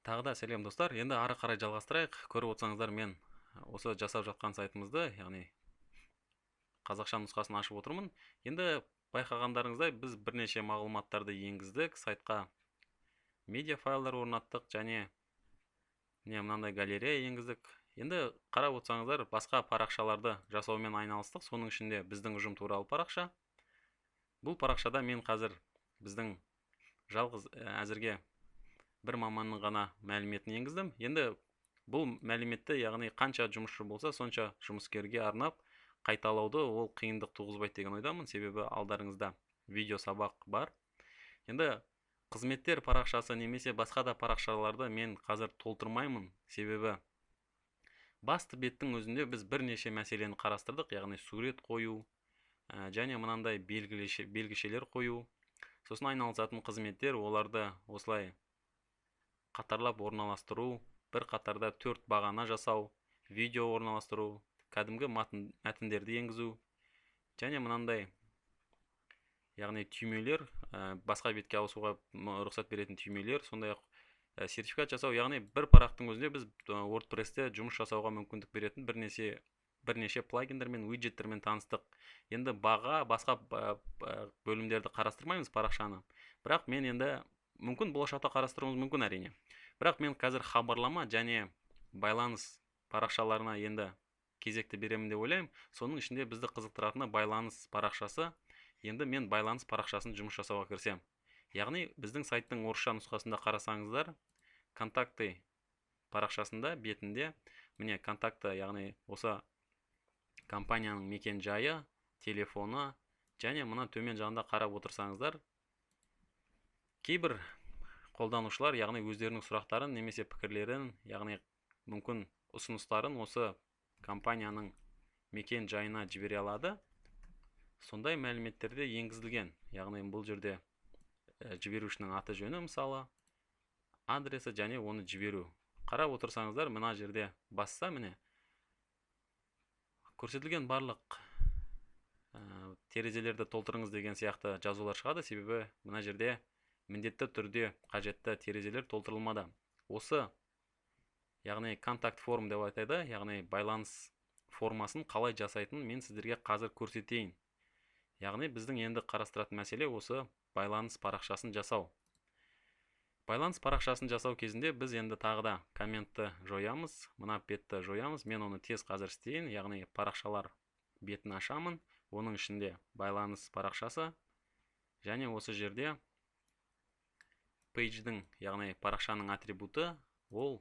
Тағы да сәлем достар. Енді ары қарай жалғастырайық. Көріп отырсаңыздар, мен осы жасап жатқан сайтымызды, яғни қазақша нұсқасын ашып отырмын. Енді байқағандарыңыздай біз бірнеше мағлұматтарды енгіздік. Сайтқа медиа файлдар орнаттық және мынандай галерея енгіздік. Енді қарап отырсаңыздар, басқа парақшаларды жасаумен айналыстық. Соның ішінде біздің ұжым туралы парақша. Бұл парақшада мен қазір біздің жалғыз әзірге бір маманның ғана мәліметін енгіздім. Енді бұл мәліметті, яғни қанша жұмысшы болса, сонша жұмыскерге арнап қайталауды ол қиындық туғызбайды деген ойдамын, себебі алдарыңызда видео сабақ бар. Енді қызметтер парақшасы немесе басқа да парақшаларды мен қазір толтырмаймын, себебі басты беттің өзінде біз бірнеше мәселені қарастырдық, яғни сурет қою және мынандай белгішелер қою. Сосын айналысатын қызметтер, оларды осылай қатарлап орналастыру, бір қатарда 4 бағана жасау, видео орналастыру, кәдімгі мәтіндерді енгізу, және мынандай, яғни түймелер, басқа бетке ауысуға рұқсат беретін түймелер, сондай-ақ сертификат жасау, яғни бір парақтың өзінде біз WordPress-те жұмыс жасауға мүмкіндік беретін бірнеше плагиндермен, виджеттермен таныстық. Енді баға, басқа бөлімдерді қарастырмаймыз парақшаны, бірақ мен енді мүмкін болашақта қарастыруымыз мүмкін әрине. Бірақ мен қазір хабарлама және байланыс парақшаларына енді кезекті беремін деп ойлаймын. Соның ішінде бізді қызықтыратыны байланыс парақшасы. Енді мен байланыс парақшасын жұмыс жасауға кірсем. Яғни біздің сайттың орысша нұсқасында қарасаңыздар, контакты парақшасында бетінде міне контакты, яғни осы компанияның мекен жайы, телефоны және мына төмен жағында қарап отырсаңыздар, кейбір қолданушылар, яғни өздерінің сұрақтарын немесе пікірлерін, яғни мүмкін ұсыныстарын осы компанияның мекен жайына жібере алады. Сондай мәліметтерде енгізілген, яғни бұл жерде жіберушінің аты жөні, мысалы адресі және оны жіберу. Қарап отырсаңыздар, мына жерде басса, міне көрсетілген барлық терезелерді толтырыңыз деген сияқты жазулар шығады, себебі мына жерде міндетті түрде қажетті терезелер толтырылмады. Осы, яғни контакт форм деп айтады, яғни байланыс формасын қалай жасайтынын мен сіздерге қазір көрсетейін. Яғни біздің енді қарастыратын мәселе осы байланыс парақшасын жасау. Байланыс парақшасын жасау кезінде біз енді тағы да комментті жоямыз, мына бетті жоямыз. Мен оны тез қазір істейін, яғни парақшалар бетін ашамын. Оның ішінде байланыс парақшасы және осы жерде пейдждің, яғни парақшаның атрибуты, ол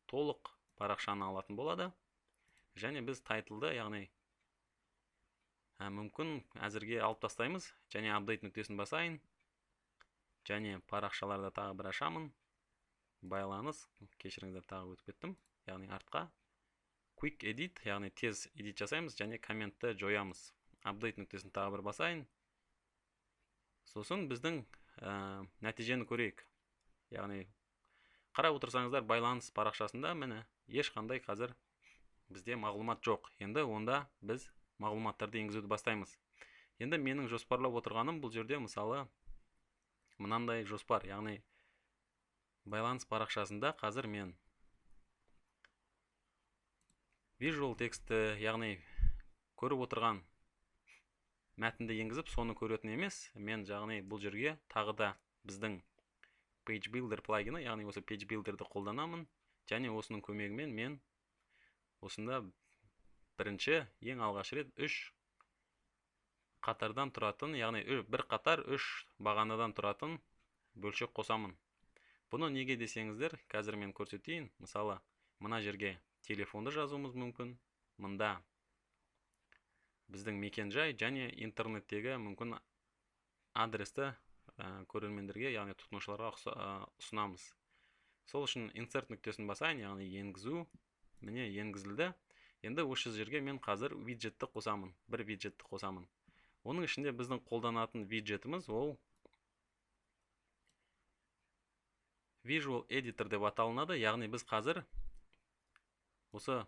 толық парақшаны алатын болады. Және біз тайтлды, яғни мүмкін әзірге алып тастаймыз, және апдейт нүктесін басайын, және парақшаларда тағы бір ашамын. Байланыс, кешіріңіздер, тағы өтіп кеттім, яғни артқа. Quick edit, яғни тез edit жасаймыз, және комментті жоямыз. Апдейт нүктесін тағы бір басайын. Сосын біздің нәтижені көрейік. Яғни қарап отырсаңыздар, байланыс парақшасында міне ешқандай қазір бізде мағлұмат жоқ. Енді онда біз мағлұматтарды енгізуді бастаймыз. Енді менің жоспарлап отырғаным бұл жерде мысалы мынандай жоспар, яғни байланыс парақшасында қазір мен visual тексті, яғни көріп отырған мәтінді енгізіп, соны көретін емес, мен яғни бұл жерге тағы да біздің Page Builder плагины, яғни осы Page Builder'ды қолданамын, және осының көмегімен мен осында бірінші, ең алғаш рет 3 қатардан тұратын, яғни бір қатар 3 бағанадан тұратын бөлшек қосамын. Бұны неге десеңіздер, қазір мен көрсетейін. Мысалы, мына жерге телефонды жазуымыз мүмкін, мында біздің мекен жай және интернеттегі мүмкін адресті көрермендерге, яғни тұтынушыларға ұсынамыз. Сол үшін insert нүктесін басайын, яғни енгізу, міне енгізілді. Енді осы жерге мен қазір виджетті қосамын, бір виджетті қосамын. Оның ішінде біздің қолданатын виджетіміз ол Visual Editor деп аталынады, яғни біз қазір осы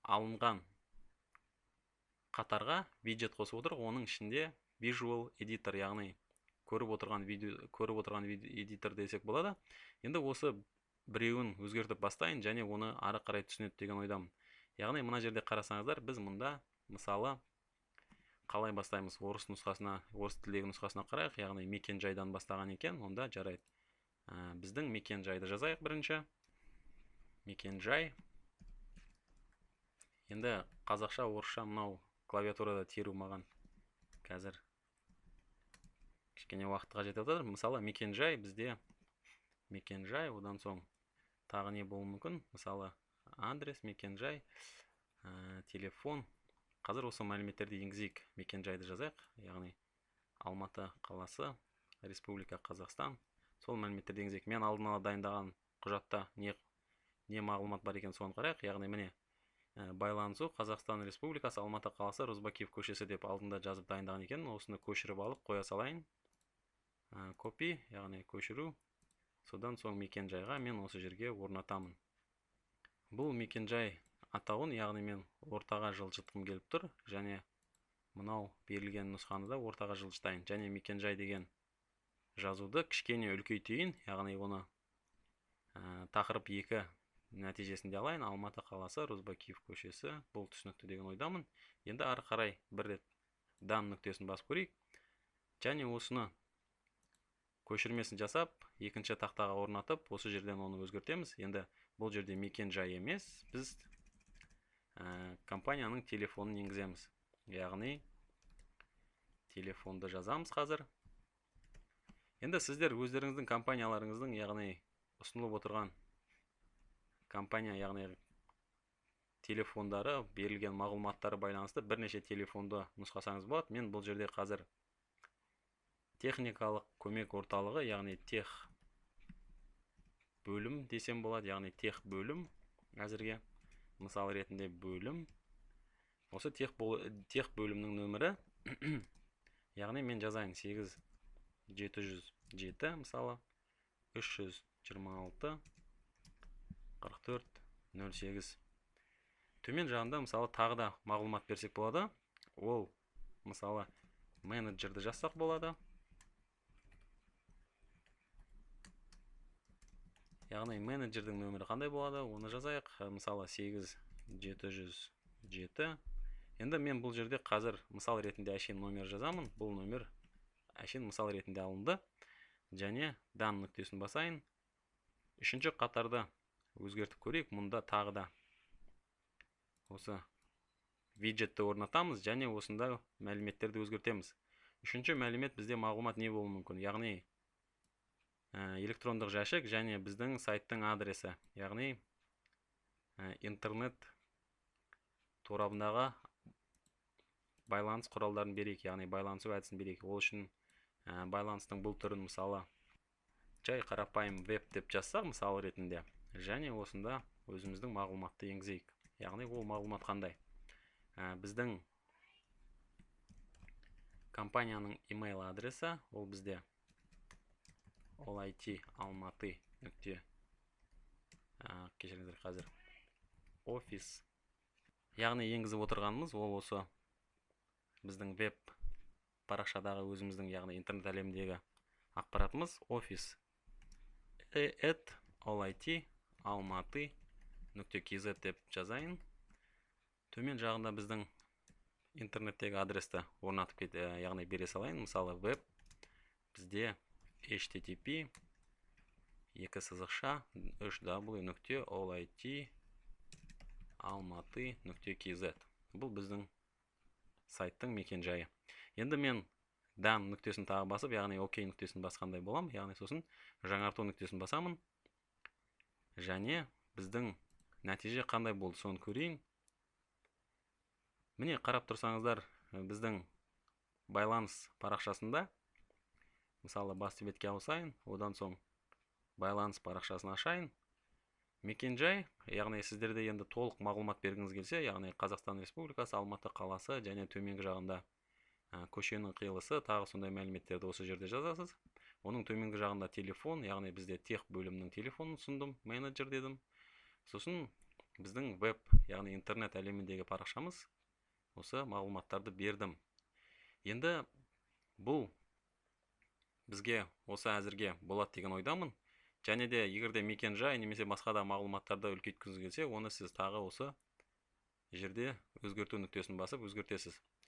алынған қатарға виджет қосып отырық, оның ішінде Visual Editor, яғни көріп отырған видео, көріп отырған эдитор десек болады. Енді осы біреуін өзгертіп бастайын және оны ары қарай түсінеді деген ойдамын. Яғни мына жерде қарасаңыздар, біз мұнда мысалы қалай бастаймыз? Орыс тілдегі нұсқасына қарайық, яғни мекен жайдан бастаған екен, онда жарайды. Біздің мекен жайды жазайық бірінші. Мекен жай. Енді қазақша, орысша мынау клавиатурада теру маған қазір кішкене уақыт қажет етіп жатыр. Мысалы мекен жай бізде мекен жай, одан соң тағы не болуы мүмкін? Мысалы адрес, мекен жай, телефон. Қазір осы мәліметтерді енгізейік. Мекен жайды жазайық, яғни Алматы қаласы, Республика Қазақстан. Сол мәліметтерді енгізейік. Мен алдын ала дайындаған құжатта не мағлұмат бар екен соны қарайық. Яғни міне байланысу Қазақстан Республикасы, Алматы қаласы, Розыбакиев көшесі деп алдында жазып дайындаған екен. Осыны көшіріп алып қоя салайын. Копи, яғни көшіру. Содан соң мекен жайға мен осы жерге орнатамын. Бұл мекен жай атауын, яғни мен ортаға жылжытқым келіп тұр, және мынау берілген нұсқаны да ортаға жылжытайын. Және мекен жай деген жазуды кішкене үлкейтейін, яғни оны тақырып 2 нәтижесінде алайын. Алматы қаласы, Розыбакиев көшесі, бұл түсінікті деген ойдамын. Енді ары қарай бір рет дан нүктесін басып көрейік. Және осыны көшірмесін жасап, екінші тақтаға орнатып, осы жерден оны өзгертеміз. Енді бұл жерде мекен жай емес, біз компанияның телефонын енгіземіз. Яғни телефонды жазамыз қазір. Енді сіздер өздеріңіздің компанияларыңыздың, яғни ұсынылып отырған компания, яғни телефондары, берілген мағлұматтары байланысты бірнеше телефонды нұсқасаңыз болады. Мен бұл жерде қазір техникалық көмек орталығы, яғни тех бөлім десем болады, яғни тех бөлім әзірге. Мысал ретінде бөлім. Осы тех бөлімнің нөмірі, яғни мен жазайын 8707, мысалы 326 44 08. Төмен жағында мысалы тағы да мағлұмат берсек болады. Ол мысалы менеджерді жазсақ болады. Яғни менеджердің нөмірі қандай болады? Оны жазайық. Мысалы 8707. Енді мен бұл жерде қазір мысал ретінде әшейін номер жазамын. Бұл номер әшейін мысал ретінде алынды. Және дан нүктесін басайын. Үшінші қатарды өзгертіп көрейік. Мұнда тағы да осы виджетті орнатамыз және осында мәліметтерді өзгертеміз. Үшінші мәлімет бізде мағлұмат не болуы мүмкін? Яғни электрондық жәшік және біздің сайттың адресі. Яғни интернет торабындағы байланыс құралдарын берейік, яғни байланысу әдісін берейік. Ол үшін байланыстың бұл түрін мысалы жай қарапайым веб деп жазсақ мысал ретінде, және осында өзіміздің мағлұматты енгізейік. Яғни ол мағлұмат қандай? Біздің компанияның имейл адресі, ол бізде olIT-almaty кешіріңіздер, қазір офис. Яғни енгізіп отырғанымыз ол осы біздің веб парақшадағы өзіміздің, яғни интернет әлеміндегі ақпаратымыз office olIT-almaty.kz деп жазайын. Төмен жағында біздің интернеттегі адресті орнатып яғни бере салайын. Мысалы веб бізде http://www.olIT-almaty.kz. Бұл біздің сайттың мекен жайы. Енді мен дан нүктесін тағы басып, яғни ОК нүктесін басқандай болам. Яғни сосын жаңарту нүктесін басамын. Және біздің нәтиже қандай болды, соны көрейін. Міне қарап тұрсаңыздар, біздің байланыс парақшасында мысалы басты бетке ауысайын, одан соң байланыс парақшасын ашайын. Мекен жай, яғни сіздерде енді толық мағлұмат бергіңіз келсе, яғни Қазақстан Республикасы, Алматы қаласы және төменгі жағында көшенің қиылысы, тағы сондай мәліметтерді осы жерде жазасыз. Оның төменгі жағында телефон, яғни бізде тех бөлімнің телефонын ұсындым, менеджер дедім. Сосын біздің веб, яғни интернет әлеміндегі парақшамыз, осы мағлұматтарды бердім. Енді бұл бізге осы әзірге болады деген ойдамын. және де егерде мекен жай немесе басқа да мағлұматтарды үлкейткіңіз келсе, оны сіз тағы осы жерде өзгерту нүктесін басып өзгертесіз.